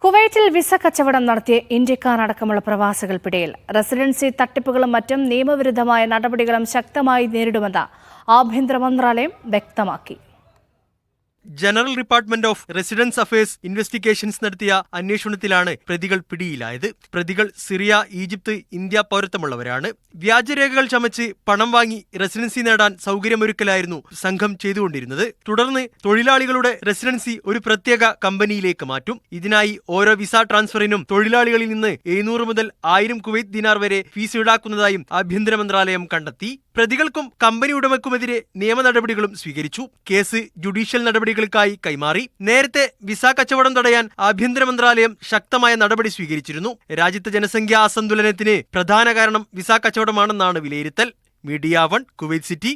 കുവൈറ്റിൽ വിസ കച്ചവടം നടത്തിയ ഇന്ത്യക്കാർ അടക്കമുള്ള പ്രവാസികൾ പിടിയിൽ. റെസിഡൻസി തട്ടിപ്പുകളും മറ്റും നിയമവിരുദ്ധമായ നടപടികളും ശക്തമായി നേരിടുമെന്ന് ആഭ്യന്തര മന്ത്രാലയം വ്യക്തമാക്കി. General department of residence affairs investigations നടത്തിയ അന്വേഷണത്തിലാണ് പ്രതികൾ പിടിയിലായത്. പ്രതികൾ സിറിയ, ഈജിപ്ത്, ഇന്ത്യ പൗരത്വമുള്ളവരാണ്. വ്യാജരേഖകൾ ചമച്ച് പണം വാങ്ങി റെസിഡൻസി നേടാൻ സൗകര്യമൊരുക്കലായിരുന്നു സംഘം ചെയ്തുകൊണ്ടിരുന്നത്. തുടർന്ന് തൊഴിലാളികളുടെ റെസിഡൻസി ഒരു പ്രത്യേക കമ്പനിയിലേക്ക് മാറ്റും. ഇതിനായി ഓരോ വിസ ട്രാൻസ്ഫറിനും തൊഴിലാളികളിൽ നിന്ന് 700 മുതൽ 1000 കുവൈറ്റ് ദിനാർ വരെ ഫീസ് ഈടാക്കുന്നതായും ആഭ്യന്തര മന്ത്രാലയം കണ്ടെത്തി. പ്രതികൾക്കും കമ്പനി ഉടമയ്ക്കുമെതിരെ നിയമ നടപടികളും സ്വീകരിച്ചു. കേസ് ജുഡീഷ്യൽ നടപടികൾക്കായി കൈമാറി. നേരത്തെ വിസ കച്ചവടം തടയാൻ ആഭ്യന്തര മന്ത്രാലയം ശക്തമായ നടപടി സ്വീകരിച്ചിരുന്നു. രാജ്യത്തെ ജനസംഖ്യാ അസന്തുലനത്തിന് പ്രധാന കാരണം വിസ കച്ചവടമാണെന്നാണ് വിലയിരുത്തൽ. Media 1 Kuwait city.